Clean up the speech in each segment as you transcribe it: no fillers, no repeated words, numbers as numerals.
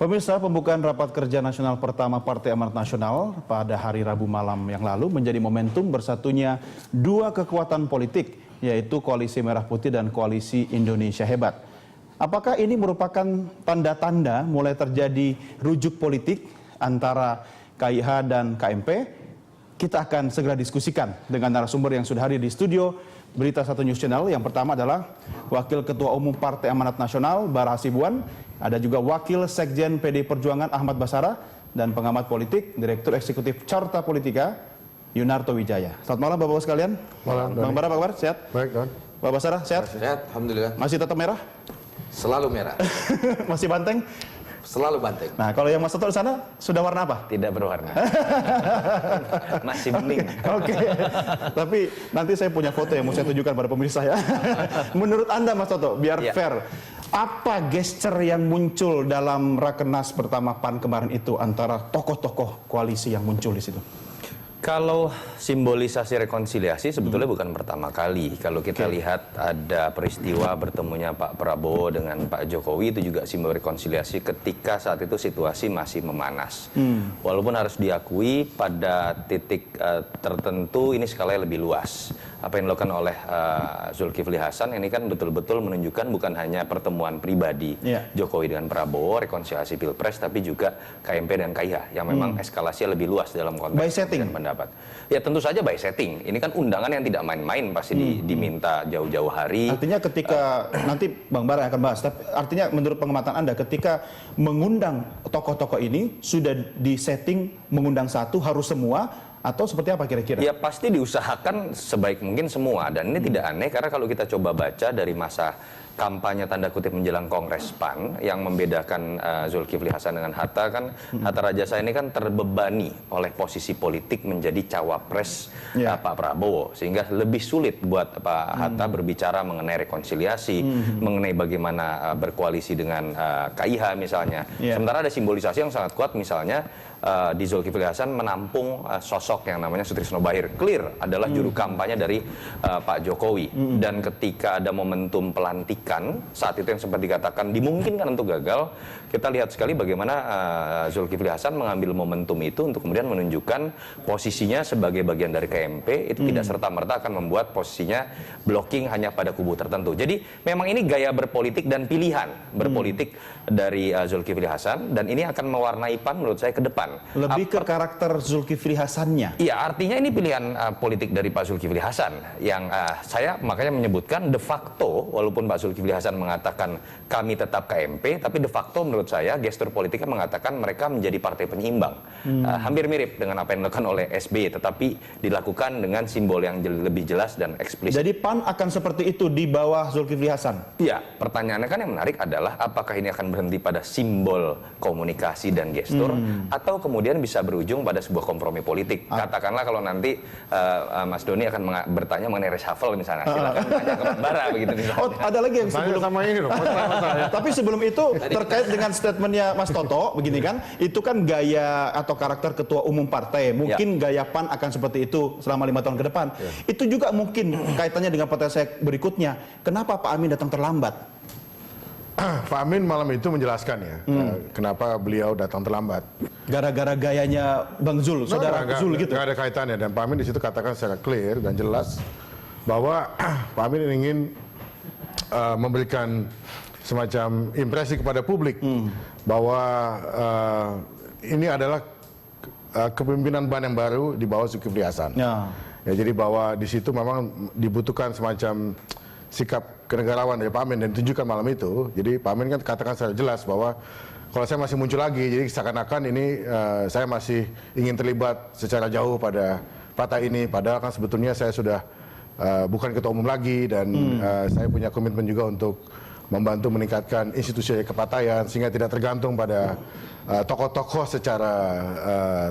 Pemirsa, pembukaan rapat kerja nasional pertama Partai Amanat Nasional pada hari Rabu malam yang lalu menjadi momentum bersatunya dua kekuatan politik, yaitu Koalisi Merah Putih dan Koalisi Indonesia Hebat. Apakah ini merupakan tanda-tanda mulai terjadi rujuk politik antara KIH dan KMP? Kita akan segera diskusikan dengan narasumber yang sudah hadir di studio Berita Satu News Channel. Yang pertama adalah Wakil Ketua Umum Partai Amanat Nasional Bara Hasibuan, ada juga Wakil Sekjen PD Perjuangan Ahmad Basara, dan pengamat politik Direktur Eksekutif Carta Politika Yunarto Wijaya. Selamat malam Bapak-Bapak sekalian. Malam. Bang Bara, apa kabar? Sehat? Baik, Don. Bapak Basara, sehat? Sehat, alhamdulillah. Masih tetap merah? Selalu merah. Masih banteng? Selalu banteng. Nah, kalau yang Mas Toto di sana sudah warna apa? Tidak berwarna. Masih bening. Oke. Tapi nanti saya punya foto yang mau saya tunjukkan pada pemirsa ya. Menurut Anda Mas Toto, biar fair, apa gesture yang muncul dalam Rakernas pertama PAN kemarin itu antara tokoh-tokoh koalisi yang muncul di situ? Kalau simbolisasi rekonsiliasi sebetulnya bukan pertama kali. Kalau kita lihat ada peristiwa bertemunya Pak Prabowo dengan Pak Jokowi, itu juga simbol rekonsiliasi ketika saat itu situasi masih memanas. Walaupun harus diakui pada titik tertentu ini skalanya lebih luas. Apa yang dilakukan oleh Zulkifli Hasan ini kan betul-betul menunjukkan bukan hanya pertemuan pribadi Jokowi dengan Prabowo, rekonsiliasi Pilpres, tapi juga KMP dan KIH yang memang eskalasinya lebih luas dalam konteks by setting. Pendapat. Ya tentu saja by setting. Ini kan undangan yang tidak main-main, pasti diminta jauh-jauh hari. Artinya ketika nanti Bang Bara akan bahas, tapi artinya menurut pengamatan Anda ketika mengundang tokoh-tokoh ini sudah disetting mengundang satu harus semua atau seperti apa kira-kira? Ya pasti diusahakan sebaik mungkin semua, dan ini tidak aneh karena kalau kita coba baca dari masa kampanye tanda kutip menjelang Kongres PAN yang membedakan Zulkifli Hasan dengan Hatta, kan Hatta Rajasa ini kan terbebani oleh posisi politik menjadi cawapres Pak Prabowo, sehingga lebih sulit buat Pak Hatta berbicara mengenai rekonsiliasi, mengenai bagaimana berkoalisi dengan KIH misalnya. Sementara ada simbolisasi yang sangat kuat misalnya di Zulkifli Hasan menampung sosok yang namanya Sutrisno Bakhir, clear adalah juru kampanye dari Pak Jokowi. Dan ketika ada momentum pelantikan saat itu yang sempat dikatakan dimungkinkan untuk gagal, kita lihat sekali bagaimana Zulkifli Hasan mengambil momentum itu untuk kemudian menunjukkan posisinya sebagai bagian dari KMP itu tidak serta-merta akan membuat posisinya blocking hanya pada kubu tertentu. Jadi memang ini gaya berpolitik dan pilihan berpolitik dari Zulkifli Hasan, dan ini akan mewarnai PAN menurut saya ke depan. Lebih ke karakter Zulkifli Hasannya. Iya, artinya ini pilihan politik dari Pak Zulkifli Hasan yang saya makanya menyebutkan de facto, walaupun Pak Zulkifli Hasan mengatakan kami tetap KMP, tapi de facto menurut saya gestur politiknya mengatakan mereka menjadi partai penyeimbang. Hampir mirip dengan apa yang dilakukan oleh SBY, tetapi dilakukan dengan simbol yang lebih jelas dan eksplisit. Jadi PAN akan seperti itu di bawah Zulkifli Hasan? Iya, pertanyaannya kan yang menarik adalah apakah ini akan berhenti pada simbol komunikasi dan gestur, atau kemudian bisa berujung pada sebuah kompromi politik. Katakanlah kalau nanti Mas Doni akan bertanya mengenai reshuffle misalnya, silakan tanya ke Bara begitu misalnya. Oh, ada lagi yang sebelum sama ini loh. tapi sebelum itu terkait dengan statementnya Mas Toto begini kan, itu kan gaya atau karakter ketua umum partai, mungkin gaya PAN akan seperti itu selama 5 tahun ke depan. Itu juga mungkin kaitannya dengan pertanyaan saya berikutnya, kenapa Pak Amin datang terlambat? Pak Amin malam itu menjelaskan ya, kenapa beliau datang terlambat. Gara-gara gayanya Bang Zul, saudara Zul gitu. Nggak ada kaitannya, dan Pak Amin di situ katakan secara clear dan jelas bahwa Pak Amin ingin memberikan semacam impresi kepada publik bahwa ini adalah kepemimpinan PAN yang baru di bawah Zulkifli Hasan. Ya, jadi bahwa di situ memang dibutuhkan semacam sikap kenegarawan dari Pak Amin, dan ditunjukkan malam itu. Jadi Pak Amin kan katakan secara jelas bahwa kalau saya masih muncul lagi, jadi seakan-akan ini saya masih ingin terlibat secara jauh pada partai ini, padahal kan sebetulnya saya sudah bukan ketua umum lagi, dan saya punya komitmen juga untuk membantu meningkatkan institusi kepartaian sehingga tidak tergantung pada tokoh-tokoh secara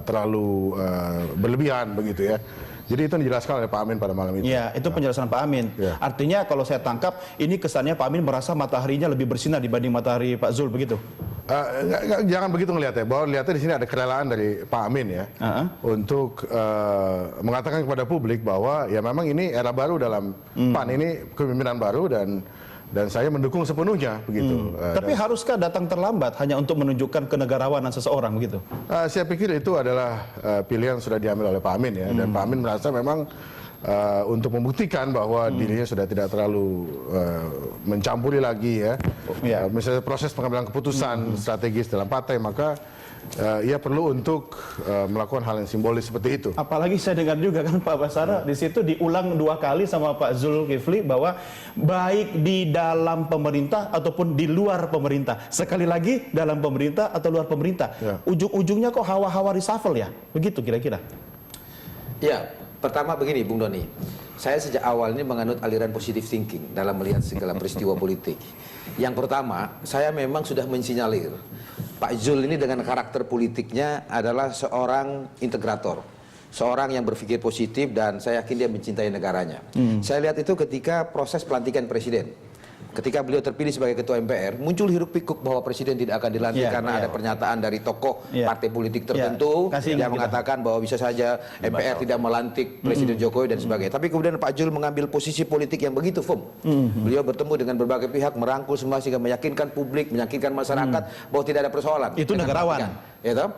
terlalu berlebihan begitu ya. Jadi itu dijelaskan oleh Pak Amin pada malam itu. Ya, itu penjelasan Pak Amin. Artinya kalau saya tangkap, ini kesannya Pak Amin merasa mataharinya lebih bersinar dibanding matahari Pak Zul begitu? Jangan begitu ngelihatnya, bahwa lihatnya di sini ada kerelaan dari Pak Amin ya, untuk mengatakan kepada publik bahwa ya memang ini era baru dalam PAN, ini kepemimpinan baru, dan dan saya mendukung sepenuhnya begitu. Tapi haruskah datang terlambat hanya untuk menunjukkan kenegarawanan seseorang begitu? Saya pikir itu adalah pilihan sudah diambil oleh Pak Amin ya, dan Pak Amin merasa memang untuk membuktikan bahwa dirinya sudah tidak terlalu mencampuri lagi ya, misalnya proses pengambilan keputusan strategis dalam partai, maka ia perlu untuk melakukan hal yang simbolis seperti itu. Apalagi saya dengar juga kan Pak Basara di situ diulang 2 kali sama Pak Zulkifli bahwa baik di dalam pemerintah ataupun di luar pemerintah. Sekali lagi dalam pemerintah atau luar pemerintah. Ujung-ujungnya kok hawa-hawa reshuffle ya? Begitu kira-kira. Ya, pertama begini Bung Doni. Saya sejak awal ini menganut aliran positive thinking dalam melihat segala peristiwa politik. Yang pertama, saya memang sudah mensinyalir Pak Zul ini dengan karakter politiknya adalah seorang integrator, seorang yang berpikir positif, dan saya yakin dia mencintai negaranya. Saya lihat itu ketika proses pelantikan presiden. Ketika beliau terpilih sebagai ketua MPR, muncul hiruk pikuk bahwa presiden tidak akan dilantik karena ada pernyataan dari tokoh partai politik tertentu yang mengatakan bahwa bisa saja MPR tidak melantik Presiden Jokowi dan sebagainya. Tapi kemudian Pak Zul mengambil posisi politik yang begitu firm. Beliau bertemu dengan berbagai pihak, merangkul semua sehingga meyakinkan publik, meyakinkan masyarakat bahwa tidak ada persoalan. Itu negarawan. Ya,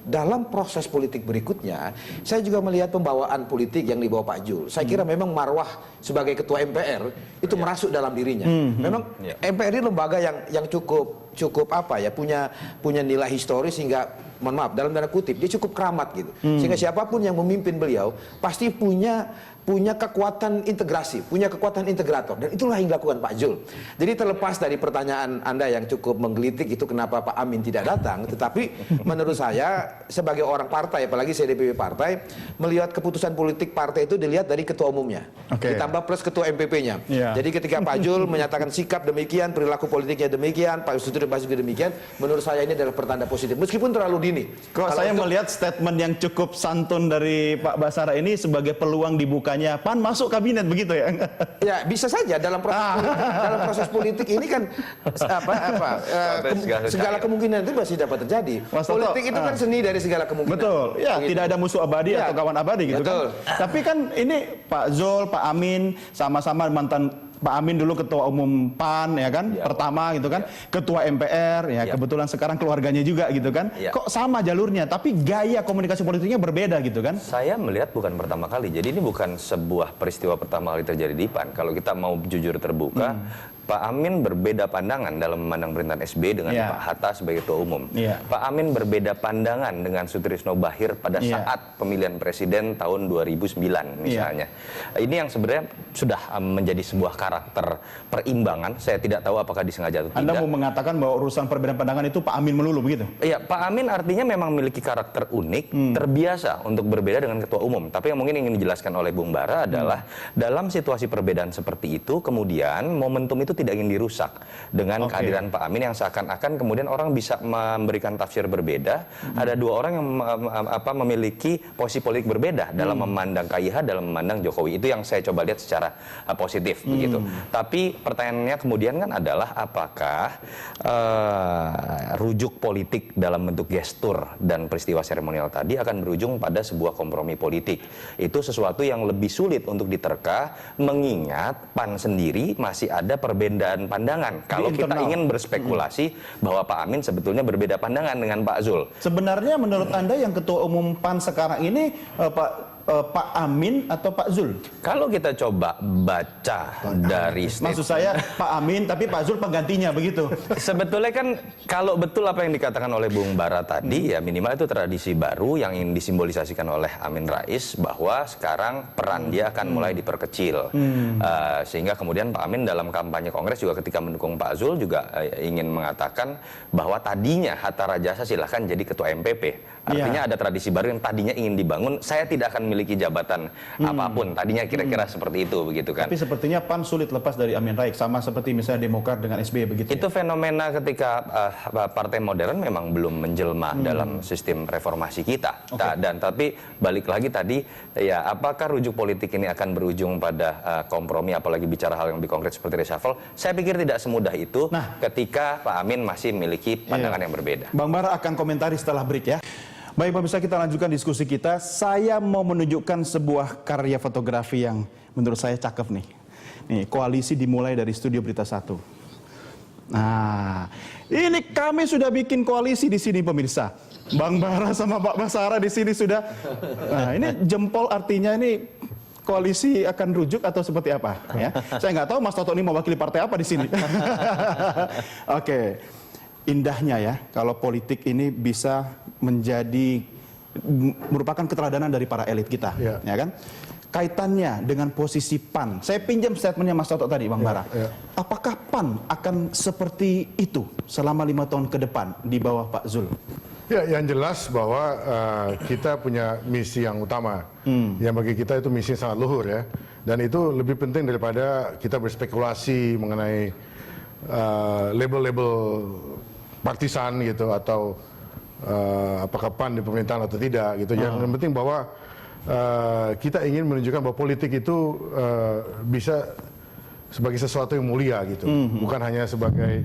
dalam proses politik berikutnya, saya juga melihat pembawaan politik yang dibawa Pak Zul. Saya kira memang marwah sebagai ketua MPR itu merasuk dalam dirinya. Memang MPR ini lembaga yang cukup apa ya, punya nilai historis sehingga, mohon maaf dalam tanda kutip, dia cukup keramat gitu. Sehingga siapapun yang memimpin beliau pasti punya kekuatan integrasi, punya kekuatan integrator, dan itulah yang dilakukan Pak Zul. Jadi terlepas dari pertanyaan Anda yang cukup menggelitik itu kenapa Pak Amin tidak datang, tetapi menurut saya sebagai orang partai, apalagi saya DPP partai, melihat keputusan politik partai itu dilihat dari ketua umumnya, ditambah plus ketua MPP-nya. Jadi ketika Pak Zul menyatakan sikap demikian, perilaku politiknya demikian, Pak Yusuf juga demikian, menurut saya ini adalah pertanda positif, meskipun terlalu dini. Kalau saya melihat statement yang cukup santun dari Pak Basara ini sebagai peluang dibukanya PAN masuk kabinet begitu ya? Ya bisa saja dalam proses politik ini kan segala kemungkinan itu masih dapat terjadi. Politik itu kan seni dari segala kemungkinan. Betul. Ya, tidak ada musuh abadi atau kawan abadi gitu kan. Tapi kan ini Pak Zul, Pak Amin sama-sama mantan. Pak Amin dulu ketua umum PAN ya kan, pertama gitu kan, ketua MPR ya, kebetulan sekarang keluarganya juga gitu kan. Kok sama jalurnya, tapi gaya komunikasi politiknya berbeda gitu kan? Saya melihat bukan pertama kali. Jadi ini bukan sebuah peristiwa pertama kali terjadi di PAN. Kalau kita mau jujur terbuka, Pak Amin berbeda pandangan dalam memandang pemerintahan SBY dengan Pak Hatta sebagai ketua umum. Pak Amin berbeda pandangan dengan Sutrisno Bachir pada saat pemilihan presiden tahun 2009 misalnya. Ini yang sebenarnya sudah menjadi sebuah karakter perimbangan. Saya tidak tahu apakah disengaja atau tidak. Anda mau mengatakan bahwa urusan perbedaan pandangan itu Pak Amin melulu begitu? Iya, Pak Amin artinya memang memiliki karakter unik, terbiasa untuk berbeda dengan ketua umum. Tapi yang mungkin ingin dijelaskan oleh Bung Bara adalah dalam situasi perbedaan seperti itu, kemudian momentum itu tidak ingin dirusak dengan kehadiran Pak Amin yang seakan-akan kemudian orang bisa memberikan tafsir berbeda. Ada dua orang yang memiliki posisi politik berbeda dalam memandang KIH, dalam memandang Jokowi. Itu yang saya coba lihat secara positif begitu. Tapi pertanyaannya kemudian kan adalah apakah rujuk politik dalam bentuk gestur dan peristiwa seremonial tadi akan berujung pada sebuah kompromi politik. Itu sesuatu yang lebih sulit untuk diterka, mengingat PAN sendiri masih ada perbedaan pandangan. Kalau kita ingin berspekulasi bahwa Pak Amin sebetulnya berbeda pandangan dengan Pak Zul. Sebenarnya menurut Anda yang ketua umum PAN sekarang ini Pak Amin atau Pak Zul? Kalau kita coba baca dari maksud saya Pak Amin tapi Pak Zul penggantinya begitu. Sebetulnya kan kalau betul apa yang dikatakan oleh Bung Bara tadi ya minimal itu tradisi baru yang ingin disimbolisasikan oleh Amin Rais bahwa sekarang peran dia akan mulai diperkecil. Sehingga kemudian Pak Amin dalam kampanye Kongres juga ketika mendukung Pak Zul juga ingin mengatakan bahwa tadinya Hatta Rajasa silahkan jadi ketua MPP. Artinya ada tradisi baru yang tadinya ingin dibangun. Saya tidak akan memiliki jabatan apapun. Tadinya kira-kira seperti itu, begitu kan? Tapi sepertinya PAN sulit lepas dari Amin Rais, sama seperti misalnya Demokrat dengan SBY begitu. Itu fenomena ketika partai modern memang belum menjelma dalam sistem reformasi kita. Dan tapi balik lagi tadi, ya apakah rujuk politik ini akan berujung pada kompromi, apalagi bicara hal yang lebih konkret seperti reshuffle? Saya pikir tidak semudah itu ketika Pak Amin masih memiliki pandangan yang berbeda. Bang Bara akan komentari setelah break ya. Baik pemirsa, kita lanjutkan diskusi kita. Saya mau menunjukkan sebuah karya fotografi yang menurut saya cakep nih. Nih, koalisi dimulai dari Studio Berita 1. Nah, ini kami sudah bikin koalisi di sini pemirsa. Bang Bara sama Pak Basara di sini sudah. Nah, ini jempol artinya ini koalisi akan rujuk atau seperti apa? Ya, saya nggak tahu Mas Toto ini mewakili partai apa di sini. Oke, indahnya ya kalau politik ini bisa menjadi merupakan keteladanan dari para elit kita, ya kan? Kaitannya dengan posisi PAN. Saya pinjam statementnya Mas Toto tadi, Bang Bara. Apakah PAN akan seperti itu selama 5 tahun ke depan di bawah Pak Zul? Ya, yang jelas bahwa kita punya misi yang utama. Yang bagi kita itu misi yang sangat luhur ya. Dan itu lebih penting daripada kita berspekulasi mengenai label-label partisan gitu atau apakah PAN di pemerintahan atau tidak gitu. Yang penting bahwa kita ingin menunjukkan bahwa politik itu bisa sebagai sesuatu yang mulia gitu, bukan hanya sebagai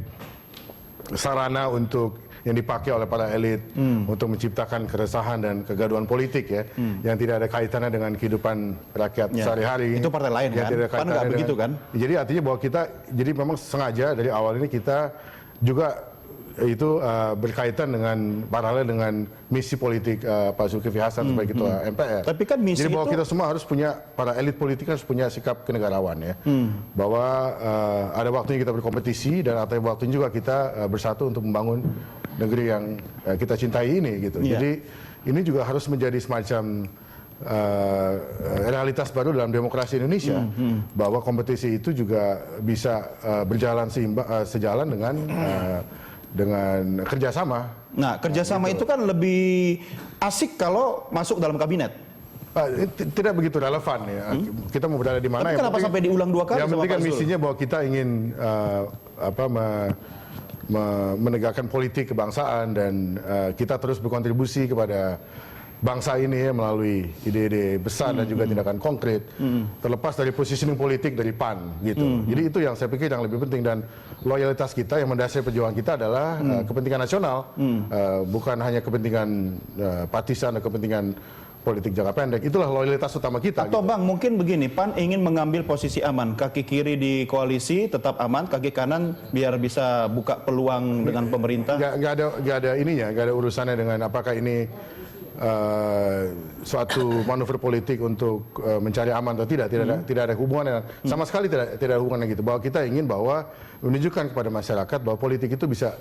sarana untuk yang dipakai oleh para elit untuk menciptakan keresahan dan kegaduhan politik ya, yang tidak ada kaitannya dengan kehidupan rakyat sehari-hari. Itu partai lain kan? PAN nggak begitu kan? Jadi artinya bahwa kita, jadi memang sengaja dari awal ini kita juga itu berkaitan dengan paralel dengan misi politik Pak Zulkifli Hasan sebagai ketua MPR. Tapi kan misi jadi bahwa itu... kita semua harus punya, para elit politik harus punya sikap kenegarawan ya, bahwa ada waktunya kita berkompetisi dan ada waktunya juga kita bersatu untuk membangun negeri yang kita cintai ini gitu. Jadi ini juga harus menjadi semacam realitas baru dalam demokrasi Indonesia, bahwa kompetisi itu juga bisa berjalan sejalan dengan kerjasama. Nah, kerjasama itu kan lebih asik kalau masuk dalam kabinet. Tidak begitu relevan ya. Kita mau berada di mana? Tapi kenapa sampai diulang 2 kali? Yang penting kan misinya bahwa kita ingin menegakkan politik kebangsaan dan kita terus berkontribusi kepada bangsa ini ya, melalui ide-ide besar dan juga tindakan konkret, terlepas dari positioning politik dari PAN gitu. Jadi itu yang saya pikir yang lebih penting, dan loyalitas kita yang mendasari perjuangan kita adalah kepentingan nasional, bukan hanya kepentingan partisan atau kepentingan politik jangka pendek. Itulah loyalitas utama kita. Atau gitu. Bang, mungkin begini, PAN ingin mengambil posisi aman, kaki kiri di koalisi tetap aman, kaki kanan biar bisa buka peluang dengan pemerintah. Nggak ada ininya, nggak ada urusannya dengan apakah ini suatu manuver politik untuk mencari aman atau tidak ada hubungannya, sama sekali tidak ada hubungannya gitu. Bahwa kita ingin bahwa menunjukkan kepada masyarakat bahwa politik itu bisa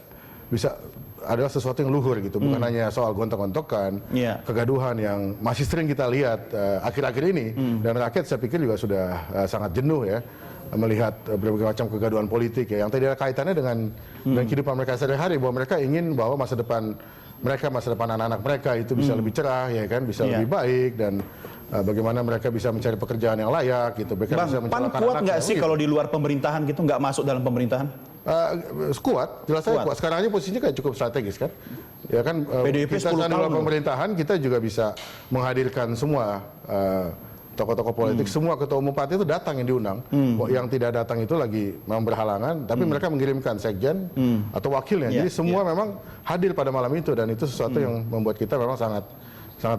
adalah sesuatu yang luhur gitu, bukan hanya soal gontok-gontokan, kegaduhan yang masih sering kita lihat akhir-akhir ini, dan rakyat saya pikir juga sudah sangat jenuh ya melihat berbagai macam kegaduhan politik ya, yang tidak ada kaitannya dengan kehidupan mereka sehari-hari, bahwa mereka ingin bahwa masa depan anak-anak mereka itu bisa lebih cerah ya kan, bisa lebih baik, dan bagaimana mereka bisa mencari pekerjaan yang layak gitu. Bang, PAN kuat nggak sih kalau di luar pemerintahan gitu, nggak masuk dalam pemerintahan? Kuat, jelas saya kuat. Sekarang aja posisinya kayak cukup strategis kan. Ya kan, PDIP kita di luar pemerintahan kita juga bisa menghadirkan semua tokoh-tokoh politik, semua ketua umum partai itu datang yang diundang. Yang tidak datang itu lagi memang berhalangan, tapi mereka mengirimkan sekjen atau wakilnya. Jadi semua memang hadir pada malam itu, dan itu sesuatu yang membuat kita memang sangat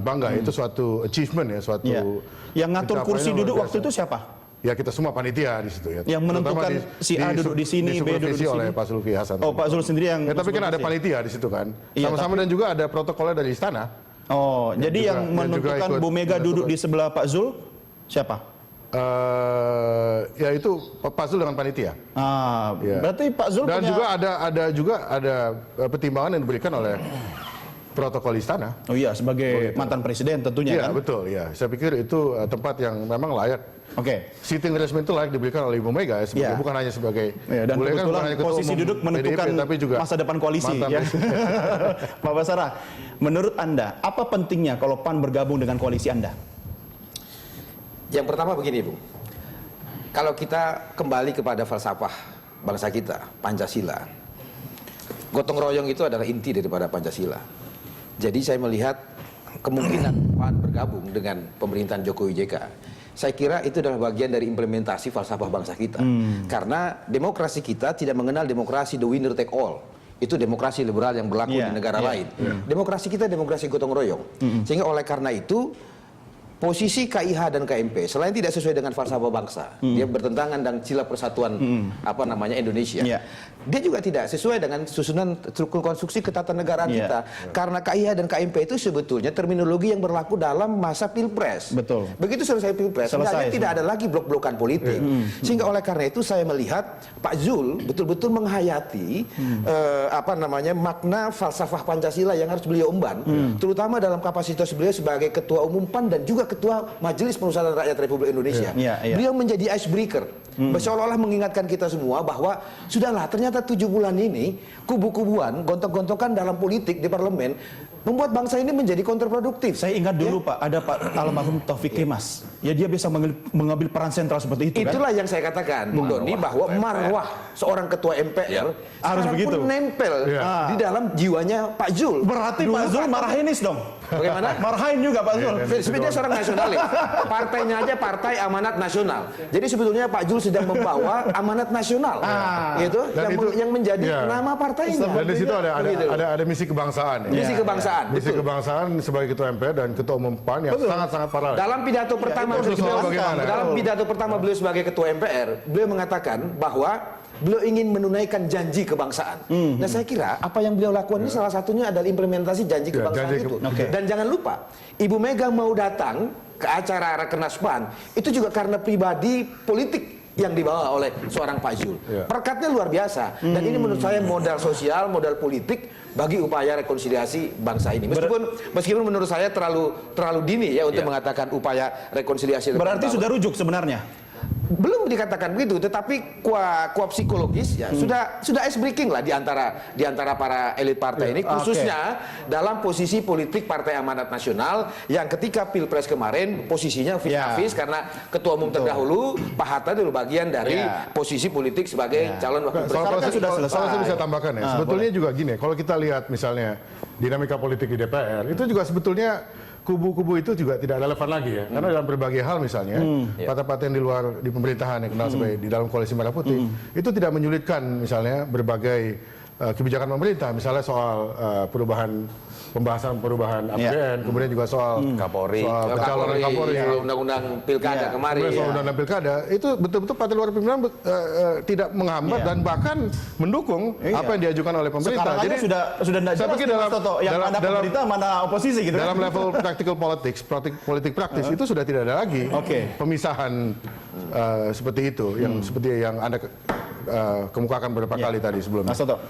bangga. Itu suatu achievement ya, suatu Yang ngatur kursi duduk waktu itu siapa? Ya kita semua panitia di situ ya. Yang menentukan si A duduk di sini, B duduk di sini. Oleh Pak Zulkifli Hasan. Oh, Pak Zul sendiri yang. Ya, tapi kan ada panitia di situ kan. Sama-sama, dan juga ada protokolnya dari istana. Oh, jadi yang menentukan Bu Mega duduk di sebelah Pak Zul siapa? Ya itu Pak Zul dengan panitia. Berarti Pak Zul dan punya... juga ada pertimbangan yang diberikan oleh protokol istana. Oh iya, sebagai mantan presiden tentunya kan? Iya, betul ya. Saya pikir itu tempat yang memang layak. Sitting arrangement itu layak diberikan oleh Ibu Mega ya, bukan hanya sebagai dan kebetulan posisi duduk menentukan PDIP, tapi juga masa depan koalisi ya. Pak Basara, menurut Anda apa pentingnya kalau PAN bergabung dengan koalisi Anda? Yang pertama begini, Bung. Kalau kita kembali kepada falsafah bangsa kita, Pancasila, gotong royong itu adalah inti daripada Pancasila. Jadi saya melihat kemungkinan PAN bergabung dengan pemerintahan Jokowi JK. Saya kira itu adalah bagian dari implementasi falsafah bangsa kita. Karena demokrasi kita tidak mengenal demokrasi the winner take all. Itu demokrasi liberal yang berlaku di negara lain. Demokrasi kita demokrasi gotong royong. Sehingga oleh karena itu posisi KIH dan KMP selain tidak sesuai dengan falsafah bangsa, dia bertentangan dengan sila persatuan Indonesia. Dia juga tidak sesuai dengan susunan konstruksi ketatanegaraan kita. Karena KIH dan KMP itu sebetulnya terminologi yang berlaku dalam masa Pilpres. Betul. Begitu selesai Pilpres, tidak ada lagi blok-blokan politik. Sehingga oleh karena itu saya melihat Pak Zul betul-betul menghayati makna falsafah Pancasila yang harus beliau emban, terutama dalam kapasitas beliau sebagai Ketua Umum PAN dan juga Ketua Majelis Permusyawaratan Rakyat Republik Indonesia. Beliau menjadi icebreaker, seolah-olah mengingatkan kita semua bahwa sudahlah, ternyata 7 bulan ini kubu-kubuan, gontok-gontokan dalam politik di parlemen membuat bangsa ini menjadi kontraproduktif. Saya ingat dulu Pak, ada Pak almarhum Taufik Kemas. Ya dia bisa mengambil peran sentral seperti itu. Itulah yang saya katakan, Bung Doni, bahwa marwah seorang ketua MPR harus begitu. pun nempel di dalam jiwanya Pak Zul. Berarti Pak Zul marahinis dong. Bagaimana? Marahin juga Pak Zul. Sebenarnya seorang nasionalis. Partainya aja Partai Amanat Nasional. Jadi sebetulnya Pak Zul sedang membawa amanat nasional. Gitu, yang menjadi nama partainya. Dan di situ ada misi kebangsaan. Misi kebangsaan. Misi kebangsaan sebagai ketua MPR dan ketua umum PAN yang sangat-sangat paralel. Dalam pidato pertama beliau sebagai ketua MPR, beliau mengatakan bahwa beliau ingin menunaikan janji kebangsaan. Nah, saya kira apa yang beliau lakukan ini salah satunya adalah implementasi janji kebangsaan itu. Dan jangan lupa, Ibu Mega mau datang ke acara Rakernas PAN itu juga karena pribadi politik yang dibawa oleh seorang Pak Zul. Perekatnya luar biasa. Dan ini menurut saya modal sosial, modal politik bagi upaya rekonsiliasi bangsa ini. Meskipun menurut saya terlalu dini ya untuk mengatakan upaya rekonsiliasi. Berarti sudah rujuk sebenarnya. Belum dikatakan begitu, tetapi kuap psikologis ya sudah ice breaking lah di antara para elit partai ini, khususnya dalam posisi politik Partai Amanat Nasional yang ketika Pilpres kemarin posisinya vis-a-vis karena ketua umum terdahulu Pak Hatta dulu bagian dari posisi politik sebagai calon wakil presiden. Sudah selesai. Kalau saya bisa tambahkan ya, sebetulnya juga gini, kalau kita lihat misalnya dinamika politik di DPR itu juga sebetulnya kubu-kubu itu juga tidak relevan lagi ya, karena dalam berbagai hal misalnya partai-partai yang di luar di pemerintahan yang kenal sebagai di dalam koalisi merah putih itu tidak menyulitkan misalnya berbagai kebijakan pemerintah, misalnya soal pembahasan perubahan APBN, kemudian juga soal Kapolri, pencalonan Kapolri, undang-undang pilkada kemarin, soal undang-undang pilkada itu betul-betul partai luar pemerintahan tidak menghambat dan bahkan mendukung apa yang diajukan oleh pemerintah. Sekarang jadi sudah tidak jelas yang mana pemerintah mana oposisi gitu. Dalam level practical politics, politik praktis itu sudah tidak ada lagi pemisahan seperti itu yang seperti yang Anda kemukakan beberapa kali tadi sebelumnya. Mas Toto.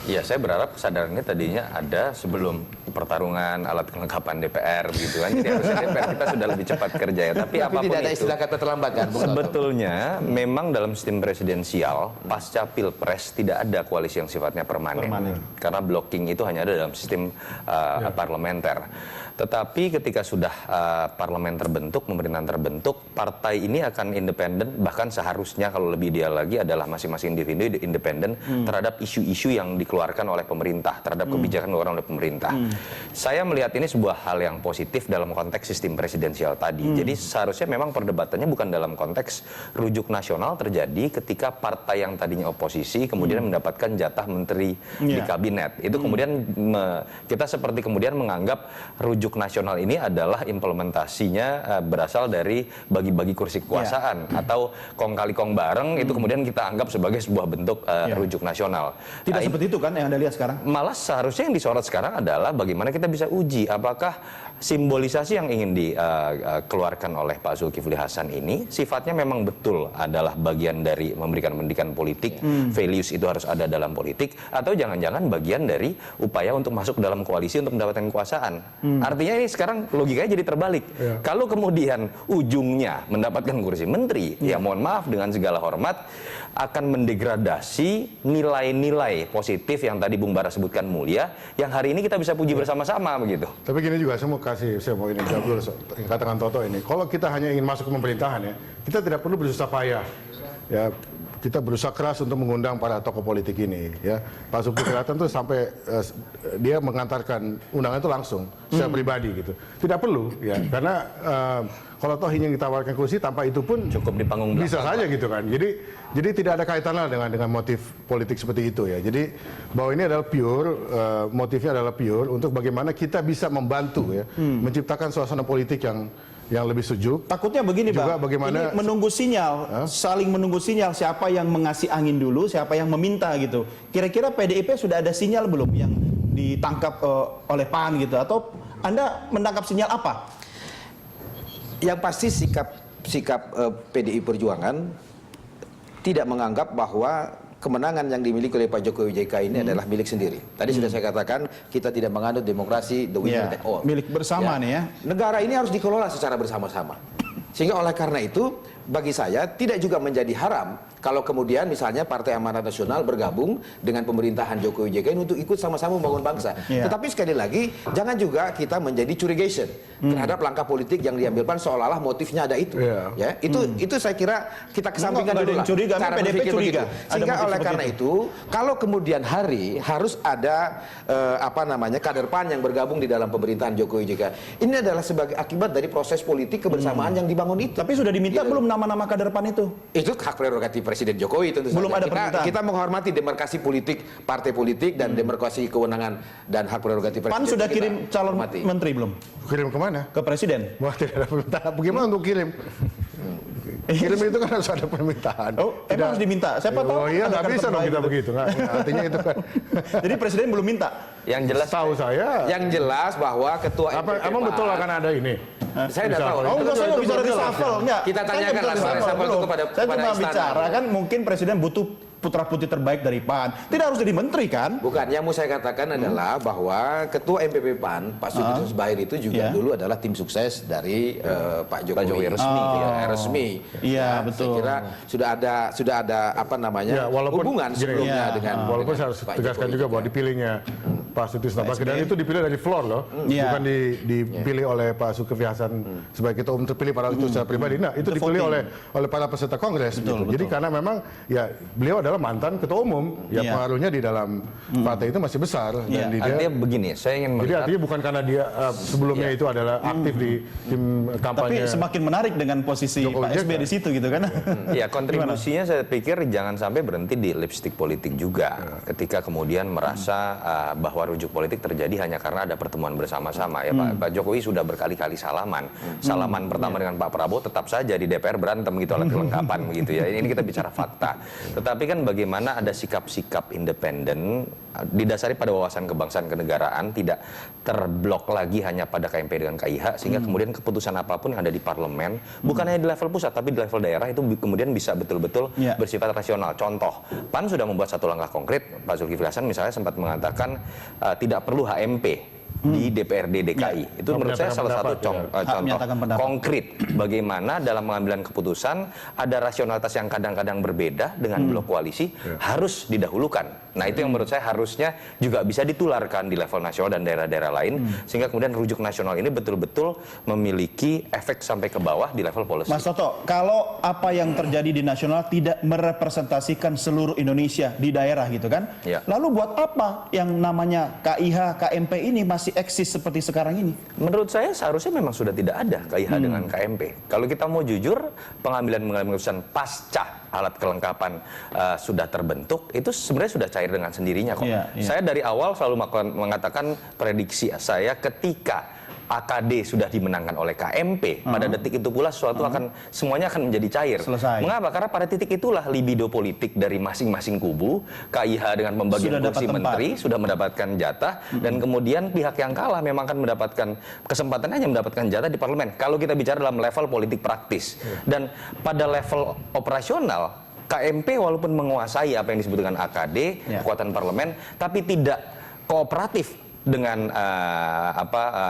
Ya, saya berharap kesadaran ini tadinya ada sebelum pertarungan alat kelengkapan DPR begitu kan. Jadi harusnya DPR kita sudah lebih cepat kerja ya. Tapi apapun tidak ada itu, istilah kata terlambat kan? sebetulnya memang dalam sistem presidensial pasca Pilpres tidak ada koalisi yang sifatnya permanen. Karena blocking itu hanya ada dalam sistem parlementer. Tetapi ketika sudah parlemen terbentuk, pemerintahan terbentuk, partai ini akan independen, bahkan seharusnya kalau lebih ideal lagi adalah masing-masing individu independen terhadap isu-isu yang dikeluarkan oleh pemerintah, terhadap kebijakan dikeluarkan oleh pemerintah. Saya melihat ini sebuah hal yang positif dalam konteks sistem presidensial tadi. Jadi seharusnya memang perdebatannya bukan dalam konteks rujuk nasional terjadi ketika partai yang tadinya oposisi kemudian mendapatkan jatah menteri di kabinet. Itu kemudian kita seperti kemudian menganggap rujuk nasional ini adalah implementasinya berasal dari bagi-bagi kursi kekuasaan atau kong kali kong bareng itu kemudian kita anggap sebagai sebuah bentuk rujuk nasional. Tidak seperti itu kan yang Anda lihat sekarang? Malah seharusnya yang disorot sekarang adalah bagaimana kita bisa uji apakah simbolisasi yang ingin dikeluarkan oleh Pak Zulkifli Hasan ini sifatnya memang betul adalah bagian dari memberikan pendidikan politik, values itu harus ada dalam politik, atau jangan-jangan bagian dari upaya untuk masuk dalam koalisi untuk mendapatkan kekuasaan. Artinya ini sekarang logikanya jadi terbalik. Kalau kemudian ujungnya mendapatkan kursi menteri, ya mohon maaf dengan segala hormat akan mendegradasi nilai-nilai positif yang tadi Bung Bara sebutkan mulia, yang hari ini kita bisa puji bersama-sama begitu. Tapi gini juga saya mau ini jawab dulu yang katakan Toto ini. Kalau kita hanya ingin masuk ke pemerintahan ya, kita tidak perlu bersusah payah. Ya, kita berusaha keras untuk mengundang para tokoh politik ini. Ya, Pak Zulkifli Hasan tuh sampai dia mengantarkan undangan itu langsung secara pribadi gitu. Tidak perlu ya, karena kalau toh ingin ditawarkan kursi tanpa itu pun cukup di panggung belakang. Bisa saja gitu kan. Jadi tidak ada kaitannya dengan motif politik seperti itu ya. Jadi bahwa ini adalah pure motifnya adalah pure untuk bagaimana kita bisa membantu ya menciptakan suasana politik yang yang lebih sejuk. Takutnya begini, juga Bang. bagaimana Ini menunggu sinyal, saling menunggu sinyal siapa yang mengasih angin dulu, siapa yang meminta gitu. Kira-kira PDIP sudah ada sinyal belum yang ditangkap oleh PAN gitu, atau Anda menangkap sinyal apa? Yang pasti sikap PDI Perjuangan tidak menganggap bahwa kemenangan yang dimiliki oleh Pak Jokowi JK ini adalah milik sendiri. Tadi sudah saya katakan, kita tidak menganut demokrasi the winner take all. Milik bersama nih ya. Negara ini harus dikelola secara bersama-sama. Sehingga oleh karena itu, bagi saya tidak juga menjadi haram kalau kemudian misalnya Partai Amanat Nasional bergabung dengan pemerintahan Jokowi JK ini untuk ikut sama-sama membangun bangsa. Tetapi sekali lagi, jangan juga kita menjadi curigation terhadap langkah politik yang diambil PAN seolah-olah motifnya ada itu. Ya, itu saya kira kita kesampingkan dulu lah. Cara berpikir begitu. Sehingga oleh karena itu, kalau kemudian hari harus ada kader PAN yang bergabung di dalam pemerintahan Jokowi JK. Ini adalah sebagai akibat dari proses politik kebersamaan yang dibangun itu. Tapi sudah diminta belum nama-nama kader PAN itu? Itu hak prerogatif Presiden Jokowi tentu belum saja. Ada permintaan. Kita menghormati demarkasi politik partai politik dan demarkasi kewenangan dan hak prerogatif Presiden. PAN sudah kirim calon menteri belum? Kirim kemana? Ke Presiden. Wah, tidak ada permintaan. Bagaimana untuk kirim? Kirim itu kan harus ada permintaan. Oh, emang harus diminta? Siapa tahu? Oh iya, nggak bisa dong kita begitu. Artinya itu kan. Jadi Presiden belum minta? Yang jelas tahu saya. Yang jelas bahwa Ketua MPP Emang betul akan ada ini? Saya tidak tahu. Oh, enggak, saya nggak bicara reshuffle. Enggak. Kita tanyakan lah reshuffle itu kepada saya cuma bicara kan mungkin Presiden butuh putra-putri terbaik dari PAN. Tidak harus jadi menteri kan? Bukan, yang mau saya katakan adalah bahwa Ketua MPP PAN, Pak Sutrisno Bair itu juga dulu adalah tim sukses dari Pak Jokowi resmi. Resmi. Iya, betul. Saya kira sudah ada hubungan sebelumnya dengan walaupun saya harus tegaskan juga bahwa dipilihnya Pak Sutrisno Bair dan itu dipilih dari floor loh, bukan dipilih oleh Pak Zulkifli Hasan sebagai ketua umum terpilih pada itu secara pribadi. Nah, itu dipilih oleh para peserta kongres. Jadi karena memang ya beliau adalah mantan ketua umum, ya pengaruhnya di dalam partai itu masih besar. Dan artinya begini, saya ingin melihat. Jadi artinya bukan karena dia sebelumnya itu adalah aktif di tim kampanye. Tapi semakin menarik dengan posisi Pak SBY di situ gitu kan? Ya, kontribusinya saya pikir jangan sampai berhenti di lipstick politik juga. Ketika kemudian merasa bahwa rujuk politik terjadi hanya karena ada pertemuan bersama-sama. Ya Pak Jokowi sudah berkali-kali salaman. Salaman pertama dengan Pak Prabowo tetap saja di DPR berantem gitu alat kelengkapan begitu ya. Ini kita bicara fakta. Tetapi kan bagaimana ada sikap-sikap independen didasari pada wawasan kebangsaan kenegaraan, tidak terblok lagi hanya pada KMP dengan KIH, sehingga kemudian keputusan apapun yang ada di parlemen bukan hanya di level pusat tapi di level daerah itu kemudian bisa betul-betul bersifat rasional. Contoh, PAN sudah membuat satu langkah konkret. Pak Zulkifli Hasan misalnya sempat mengatakan tidak perlu HMP di DPRD DKI. Itu menurut saya salah satu contoh konkret bagaimana dalam pengambilan keputusan ada rasionalitas yang kadang-kadang berbeda dengan blok koalisi harus didahulukan. Nah, itu yang menurut saya harusnya juga bisa ditularkan di level nasional dan daerah-daerah lain sehingga kemudian rujuk nasional ini betul-betul memiliki efek sampai ke bawah di level policy. Mas Toto, kalau apa yang terjadi di nasional tidak merepresentasikan seluruh Indonesia di daerah gitu kan? Lalu buat apa yang namanya KIH, KMP ini masih eksis seperti sekarang ini? Menurut saya seharusnya memang sudah tidak ada KIH dengan KMP. Kalau kita mau jujur, pengambilan keputusan pasca alat kelengkapan sudah terbentuk, itu sebenarnya sudah cair dengan sendirinya kok. Saya dari awal selalu mengatakan prediksi saya ketika AKD sudah dimenangkan oleh KMP, pada detik itu pula sesuatu semuanya akan menjadi cair. Selesai. Mengapa? Karena pada titik itulah libido politik dari masing-masing kubu, KIH dengan pembagian kursi menteri sudah mendapatkan jatah, dan kemudian pihak yang kalah memang akan mendapatkan kesempatan hanya mendapatkan jatah di parlemen. Kalau kita bicara dalam level politik praktis, dan pada level operasional, KMP walaupun menguasai apa yang disebut dengan AKD, kekuatan parlemen, tapi tidak kooperatif dengan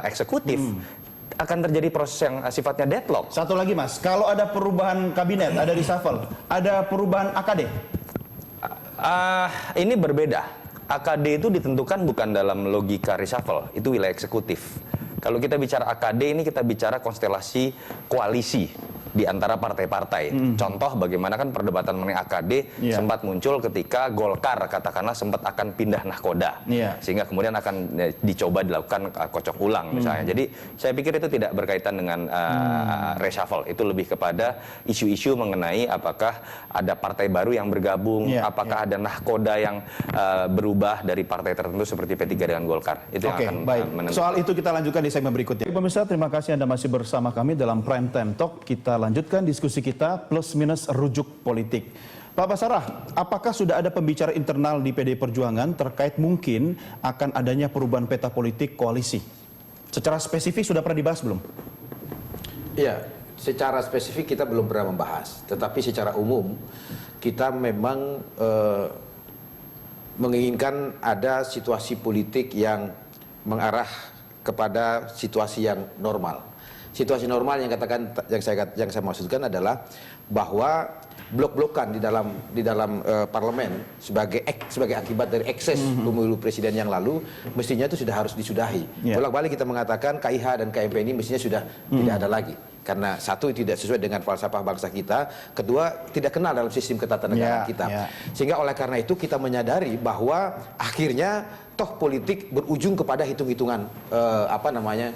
eksekutif, akan terjadi proses yang sifatnya deadlock. Satu lagi Mas, kalau ada perubahan kabinet, ada reshuffle, ada perubahan AKD? Ini berbeda. AKD itu ditentukan bukan dalam logika reshuffle, itu wilayah eksekutif. Kalau kita bicara AKD ini kita bicara konstelasi koalisi di antara partai-partai. Contoh bagaimana kan perdebatan mengenai AKD sempat muncul ketika Golkar katakanlah sempat akan pindah nahkoda, sehingga kemudian akan dicoba dilakukan kocok ulang misalnya. Jadi saya pikir itu tidak berkaitan dengan reshuffle, itu lebih kepada isu-isu mengenai apakah ada partai baru yang bergabung, apakah ada nahkoda yang berubah dari partai tertentu seperti P3 dengan Golkar. Itu yang akan menentukan. Soal itu kita lanjutkan di segmen berikutnya. Pemirsa, terima kasih Anda masih bersama kami dalam Prime Time Talk. Kita lanjutkan diskusi kita plus minus rujuk politik. Pak Basarah, apakah sudah ada pembicara internal di PDI Perjuangan terkait mungkin akan adanya perubahan peta politik koalisi? Secara spesifik sudah pernah dibahas belum? Iya, secara spesifik kita belum pernah membahas. Tetapi secara umum kita memang menginginkan ada situasi politik yang mengarah kepada situasi yang normal. Situasi normal yang yang saya maksudkan adalah bahwa blok-blokan di dalam parlemen sebagai akibat dari ekses pemilu presiden yang lalu mestinya itu sudah harus disudahi. Bolak-balik kita mengatakan KIH dan KMP ini mestinya sudah tidak ada lagi. Karena satu, tidak sesuai dengan falsafah bangsa kita, kedua, tidak kenal dalam sistem ketatanegaraan kita. Sehingga oleh karena itu kita menyadari bahwa akhirnya toh politik berujung kepada hitung-hitungan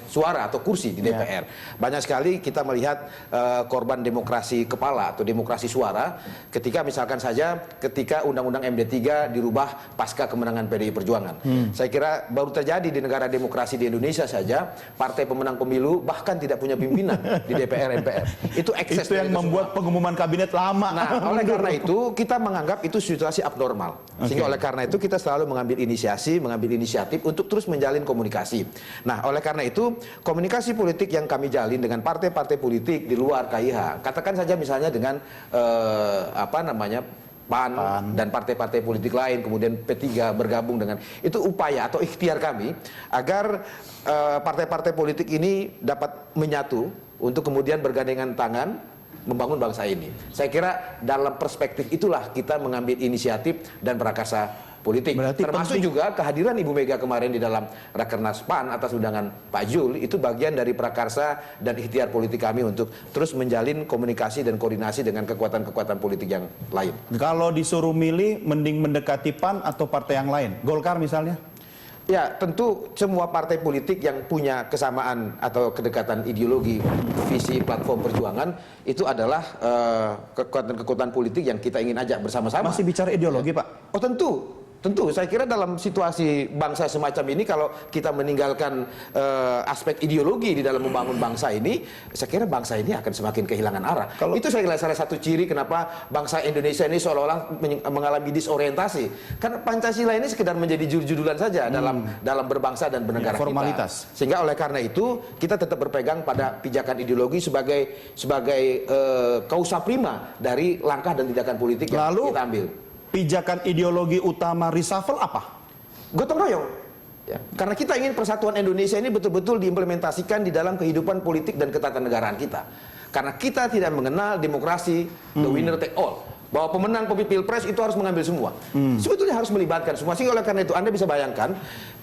suara atau kursi di DPR. Banyak sekali kita melihat korban demokrasi kepala atau demokrasi suara ketika misalkan saja ketika Undang-Undang MD3 dirubah pasca kemenangan PDI Perjuangan. Saya kira baru terjadi di negara demokrasi di Indonesia saja, partai pemenang pemilu bahkan tidak punya pimpinan di DPR MPR. Itu ekses. Itu yang membuat pengumuman kabinet lama. Nah, oleh karena itu kita menganggap itu situasi abnormal. Sehingga oleh karena itu kita selalu mengambil inisiatif untuk terus menjalin komunikasi. Nah, oleh karena itu komunikasi politik yang kami jalin dengan partai-partai politik di luar KIH, katakan saja misalnya dengan PAN dan partai-partai politik lain, kemudian P3 bergabung dengan itu, upaya atau ikhtiar kami agar partai-partai politik ini dapat menyatu untuk kemudian bergandengan tangan membangun bangsa ini. Saya kira dalam perspektif itulah kita mengambil inisiatif dan prakarsa politik. Berarti termasuk juga kehadiran Ibu Mega kemarin di dalam Rakernas PAN atas undangan Pak Jul, itu bagian dari prakarsa dan ikhtiar politik kami untuk terus menjalin komunikasi dan koordinasi dengan kekuatan-kekuatan politik yang lain. Kalau disuruh milih, mending mendekati PAN atau partai yang lain? Golkar misalnya? Ya, tentu semua partai politik yang punya kesamaan atau kedekatan ideologi, visi, platform perjuangan itu adalah kekuatan-kekuatan politik yang kita ingin ajak bersama-sama. Masih bicara ideologi, Pak? Oh, tentu, saya kira dalam situasi bangsa semacam ini, kalau kita meninggalkan aspek ideologi di dalam membangun bangsa ini, saya kira bangsa ini akan semakin kehilangan arah. Itu saya kira salah satu ciri kenapa bangsa Indonesia ini seolah-olah mengalami disorientasi. Karena Pancasila ini sekedar menjadi judul-judulan saja dalam berbangsa dan bernegara formalitas. kita. Sehingga oleh karena itu kita tetap berpegang pada pijakan ideologi sebagai kausa prima dari langkah dan tindakan politik yang kita ambil. Pijakan ideologi utama reshuffle apa? Gotong royong. Ya. Karena kita ingin persatuan Indonesia ini betul-betul diimplementasikan di dalam kehidupan politik dan ketatanegaraan kita. Karena kita tidak mengenal demokrasi the winner take all. Bahwa pemenang pilpres itu harus mengambil semua. Sebetulnya harus melibatkan semua. Sehingga oleh karena itu Anda bisa bayangkan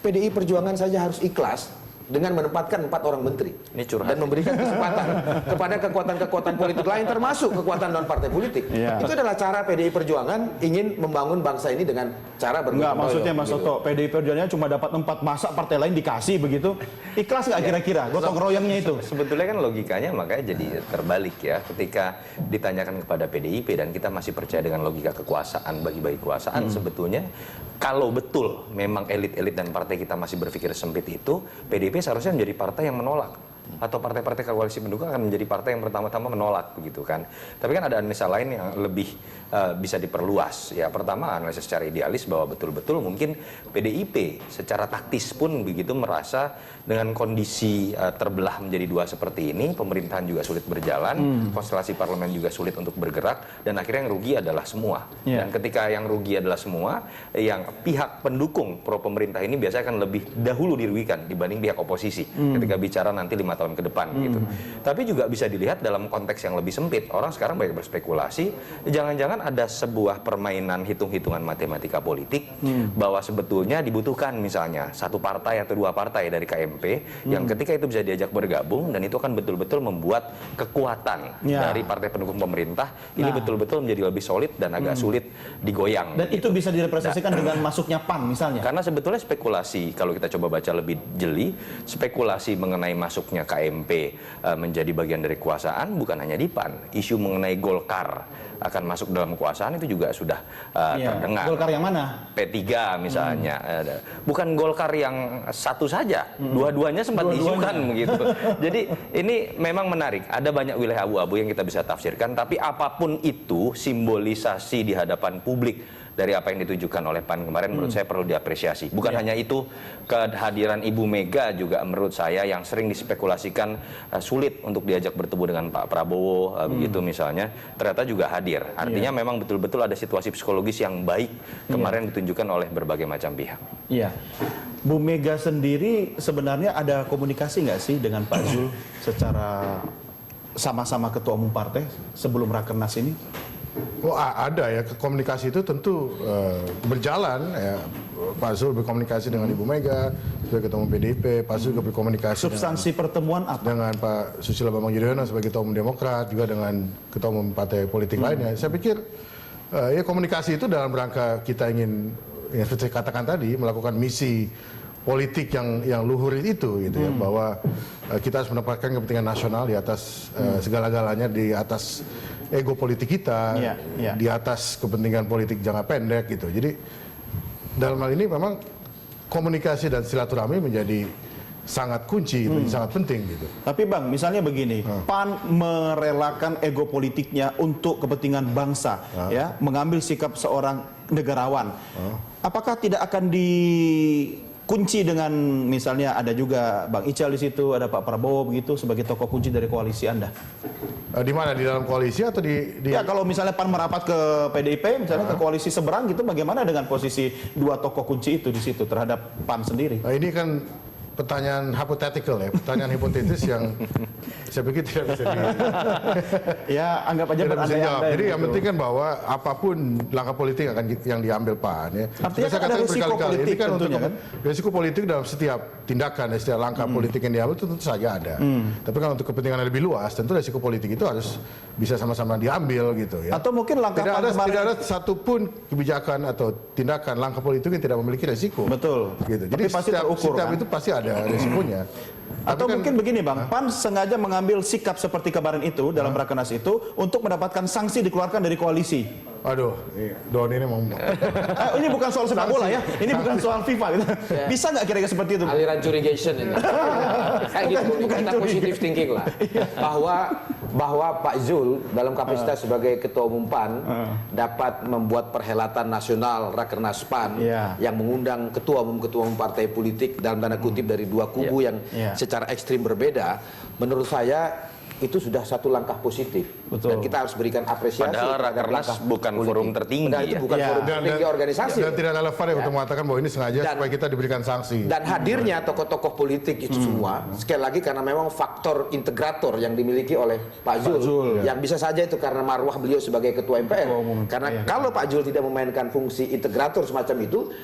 PDI Perjuangan saja harus ikhlas dengan menempatkan 4 orang menteri dan memberikan kesempatan kepada kekuatan-kekuatan politik lain termasuk kekuatan non partai politik. Itu adalah cara PDI Perjuangan ingin membangun bangsa ini dengan cara bergotong royong. Maksudnya Mas Toto, PDI Perjuangan cuma dapat 4, masa partai lain dikasih begitu? Ikhlas nggak kira-kira gotong royongnya itu? Sebetulnya kan logikanya makanya jadi terbalik ya, ketika ditanyakan kepada PDIP dan kita masih percaya dengan logika kekuasaan, bagi-bagi kekuasaan, sebetulnya kalau betul memang elit-elit dan partai kita masih berpikir sempit itu, PDIP seharusnya menjadi partai yang menolak, atau partai-partai koalisi pendukung akan menjadi partai yang pertama-tama menolak begitu kan. Tapi kan ada analisa lain yang lebih bisa diperluas. Ya, pertama analisa secara idealis bahwa betul-betul mungkin PDIP secara taktis pun begitu merasa dengan kondisi terbelah menjadi 2 seperti ini, pemerintahan juga sulit berjalan, konstelasi parlemen juga sulit untuk bergerak, dan akhirnya yang rugi adalah semua. Dan ketika yang rugi adalah semua, yang pihak pendukung pro pemerintah ini biasanya akan lebih dahulu dirugikan dibanding pihak oposisi. Ketika bicara nanti 5 tahun ke depan gitu. Tapi juga bisa dilihat dalam konteks yang lebih sempit. Orang sekarang banyak berspekulasi, jangan-jangan ada sebuah permainan hitung-hitungan matematika politik bahwa sebetulnya dibutuhkan misalnya satu partai atau dua partai dari KMP yang ketika itu bisa diajak bergabung dan itu akan betul-betul membuat kekuatan dari partai pendukung pemerintah ini betul-betul menjadi lebih solid dan agak sulit digoyang. Dan itu bisa direpresentasikan dengan masuknya PAN misalnya. Karena sebetulnya spekulasi, kalau kita coba baca lebih jeli, spekulasi mengenai masuknya KMP menjadi bagian dari kekuasaan bukan hanya di PAN. Isu mengenai Golkar akan masuk dalam kekuasaan itu juga sudah terdengar. Golkar yang mana? P3 misalnya. Bukan Golkar yang satu saja, dua-duanya sempat diisukan begitu. Jadi ini memang menarik. Ada banyak wilayah abu-abu yang kita bisa tafsirkan, tapi apapun itu simbolisasi di hadapan publik dari apa yang ditujukan oleh PAN kemarin menurut saya perlu diapresiasi. Bukan hanya itu, kehadiran Ibu Mega juga menurut saya yang sering dispekulasikan sulit untuk diajak bertemu dengan Pak Prabowo begitu misalnya, ternyata juga hadir. Artinya memang betul-betul ada situasi psikologis yang baik kemarin ditunjukkan oleh berbagai macam pihak. Iya. Bu Mega sendiri sebenarnya ada komunikasi nggak sih dengan Pak Zul secara sama-sama ketua umum partai sebelum Rakernas ini? Oh ada ya, komunikasi itu tentu berjalan ya. Pak Zul berkomunikasi dengan Ibu Mega sebagai ketua umum PDIP, Pak Zul juga berkomunikasi substansi pertemuan apa? Dengan Pak Susilo Bambang Yudhoyono sebagai ketua umum Demokrat, juga dengan ketua umum partai politik lainnya. Saya pikir ya komunikasi itu dalam rangka kita ingin, yang seperti saya katakan tadi, melakukan misi politik yang luhur itu gitu ya, bahwa kita harus mendapatkan kepentingan nasional di atas segala-galanya, di atas ego politik kita, di atas kepentingan politik jangka pendek gitu. Jadi dalam hal ini memang komunikasi dan silaturahmi menjadi sangat kunci, sangat penting gitu. Tapi Bang, misalnya begini, PAN merelakan ego politiknya untuk kepentingan bangsa, ya, mengambil sikap seorang negarawan. Apakah tidak akan dikunci dengan misalnya ada juga Bang Ical di situ, ada Pak Prabowo begitu sebagai tokoh kunci dari koalisi Anda? Di mana, di dalam koalisi atau di... Ya kalau misalnya PAN merapat ke PDIP, misalnya ke koalisi seberang gitu, bagaimana dengan posisi dua tokoh kunci itu di situ terhadap PAN sendiri? Ini kan pertanyaan hypothetical ya, pertanyaan hipotetis yang saya pikir tidak bisa ya anggap aja berandai-andai. Jadi yang penting kan bahwa apapun langkah politik yang diambil PAN ya. Artinya kan ada risiko politik ini kan tentunya kan? Risiko politik dalam setiap tindakan, setiap langkah politik yang diambil itu tentu saja ada. Tapi kalau untuk kepentingan yang lebih luas, tentu risiko politik itu harus bisa sama-sama diambil gitu ya. Atau mungkin langkah tidak ada satupun kebijakan atau tindakan langkah politik yang tidak memiliki risiko. Betul. Gitu. Jadi tapi pasti terukur, setiap kan? itu pasti ada risikonya. Atau mungkin begini Bang, PAN sengaja mengambil sikap seperti kemarin itu dalam Rakernas itu untuk mendapatkan sanksi dikeluarkan dari koalisi. Aduh, Don ini mau... Ini bukan soal sepak bola ya, ini bukan soal FIFA gitu. Bisa nggak kira-kira seperti itu? Aliran curigation ini. Kayak gitu, kita positive thinking lah. Bahwa Pak Zul dalam kapasitas sebagai ketua umum PAN dapat membuat perhelatan nasional Rakernas PAN yang mengundang ketua umum partai politik dalam tanda kutip dari dua kubu yang secara ekstrim berbeda, menurut saya itu sudah satu langkah positif. Betul. Dan kita harus berikan apresiasi. Padahal Rakernas bukan forum tertinggi. Padahal itu bukan forum tertinggi organisasi. Dan tidak relevan ya untuk mengatakan bahwa ini sengaja supaya kita diberikan sanksi. Dan hadirnya tokoh-tokoh politik itu semua, sekali lagi karena memang faktor integrator yang dimiliki oleh Pak Zul, yang bisa saja itu karena marwah beliau sebagai ketua MPR. Karena kalau Pak Zul tidak memainkan fungsi integrator semacam itu,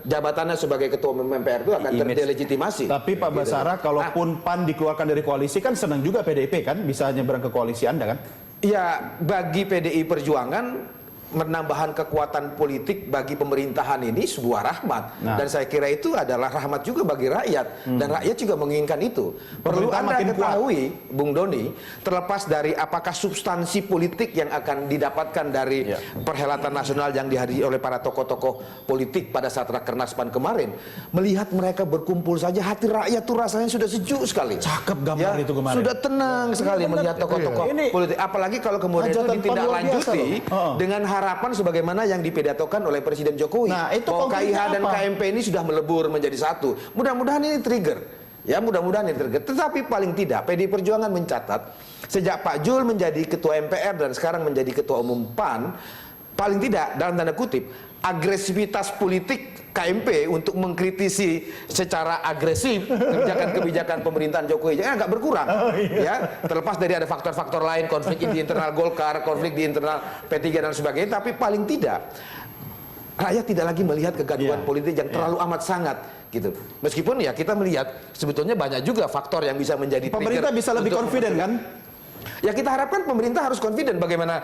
jabatannya sebagai ketua umum MPR itu akan terdelegitimasi. Tapi Pak Basara, kalaupun PAN dikeluarkan dari koalisi kan senang juga PDIP kan bisa nyebrang ke koalisi Anda kan? Ya, bagi PDI Perjuangan menambahkan kekuatan politik bagi pemerintahan ini sebuah rahmat. Dan saya kira itu adalah rahmat juga bagi rakyat. Dan rakyat juga menginginkan itu. Perlu Anda ketahui, Bung Doni, terlepas dari apakah substansi politik yang akan didapatkan dari perhelatan nasional yang dihadiri oleh para tokoh-tokoh politik pada saat Rakernas PAN kemarin, melihat mereka berkumpul saja, hati rakyat tuh rasanya sudah sejuk sekali. Cakep gambar itu kemarin. Sudah tenang sekali melihat tokoh-tokoh politik. Apalagi kalau kemudian itu ditindaklanjuti dengan harapan sebagaimana yang dipidatokan oleh Presiden Jokowi, bahwa KIH dan KMP ini sudah melebur menjadi satu. Mudah-mudahan ini trigger. Ya, mudah-mudahan ini trigger. Tetapi paling tidak PDI Perjuangan mencatat sejak Pak Zul menjadi ketua MPR dan sekarang menjadi ketua umum PAN, paling tidak dalam tanda kutip agresivitas politik KMP untuk mengkritisi secara agresif kebijakan-kebijakan pemerintahan Jokowi jangan nggak berkurang. Ya, terlepas dari ada faktor-faktor lain, konflik di internal Golkar, konflik di internal P3 dan sebagainya, tapi paling tidak rakyat tidak lagi melihat kegaduhan politik yang terlalu amat sangat gitu. Meskipun ya kita melihat sebetulnya banyak juga faktor yang bisa menjadi pemerintah bisa lebih confident kan? Ya kita harapkan pemerintah harus confident bagaimana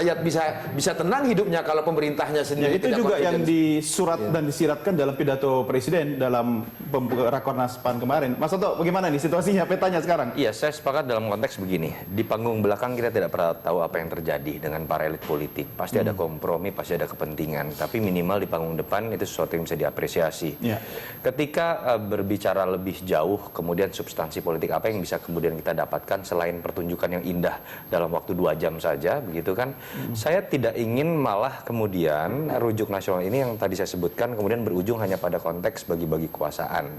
rakyat bisa tenang hidupnya kalau pemerintahnya sendiri itu tidak juga confident. yang disurat dan disiratkan dalam pidato Presiden dalam Rakornas PAN kemarin. Mas Toto, bagaimana nih situasinya, petanya sekarang? Iya, saya sepakat dalam konteks begini. Di panggung belakang kita tidak pernah tahu apa yang terjadi dengan para elit politik. Pasti ada kompromi, pasti ada kepentingan. Tapi minimal di panggung depan itu sesuatu yang bisa diapresiasi. Ketika berbicara lebih jauh, kemudian substansi politik apa yang bisa kemudian kita dapatkan selain pertunjukan yang indah dalam waktu 2 jam saja, begitu kan? Saya tidak ingin malah kemudian rujuk nasional ini yang tadi saya sebutkan kemudian berujung hanya pada konteks bagi-bagi kekuasaan.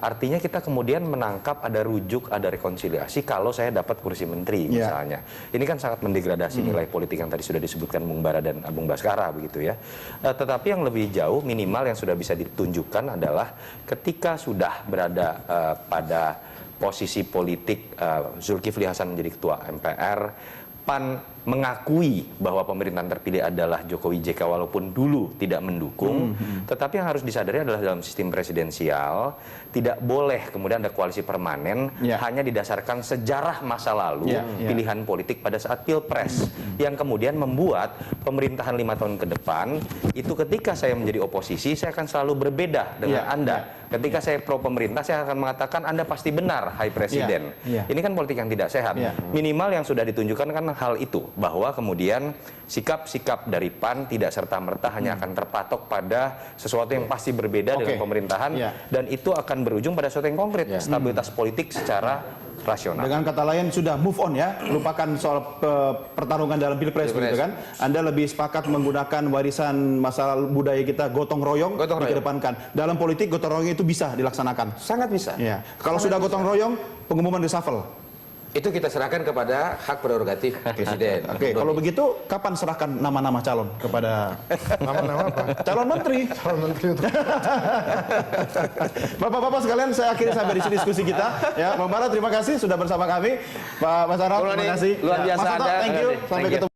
Artinya kita kemudian menangkap ada rujuk, ada rekonsiliasi kalau saya dapat kursi menteri misalnya. Ini kan sangat mendegradasi nilai politik yang tadi sudah disebutkan Bung Bara dan Bung Baskara, begitu ya. Tetapi yang lebih jauh, minimal yang sudah bisa ditunjukkan adalah ketika sudah berada pada posisi politik Zulkifli Hasan menjadi ketua MPR, PAN mengakui bahwa pemerintahan terpilih adalah Jokowi JK walaupun dulu tidak mendukung, tetapi yang harus disadari adalah dalam sistem presidensial tidak boleh kemudian ada koalisi permanen hanya didasarkan sejarah masa lalu pilihan politik pada saat pilpres yang kemudian membuat pemerintahan 5 tahun ke depan itu ketika saya menjadi oposisi saya akan selalu berbeda dengan Anda. Ketika saya pro pemerintah saya akan mengatakan Anda pasti benar, hai Presiden. Ini kan politik yang tidak sehat. Minimal yang sudah ditunjukkan kan hal itu, bahwa kemudian sikap-sikap dari PAN tidak serta-merta hanya akan terpatok pada sesuatu yang pasti berbeda dengan pemerintahan dan itu akan berujung pada sesuatu yang konkret, stabilitas politik secara rasional. Dengan kata lain sudah move on ya, lupakan soal pertarungan dalam pilpres gitu kan. Anda lebih sepakat menggunakan warisan masa budaya kita gotong royong dikedepankan. Dalam politik gotong royong itu bisa dilaksanakan. Sangat bisa. Kalau sudah gotong royong, pengumuman reshuffle. Itu kita serahkan kepada hak prerogatif Presiden. Kalau begitu kapan serahkan nama-nama calon kepada Nama-nama apa? calon menteri? Calon menteri untuk Bapak-bapak sekalian, saya akhiri sampai di sini diskusi kita. Ya, Bang Bara terima kasih sudah bersama kami. Pak Mas Araf terima kasih. Luar biasa Mas Toto, Anda. thank you. Sampai ketemu.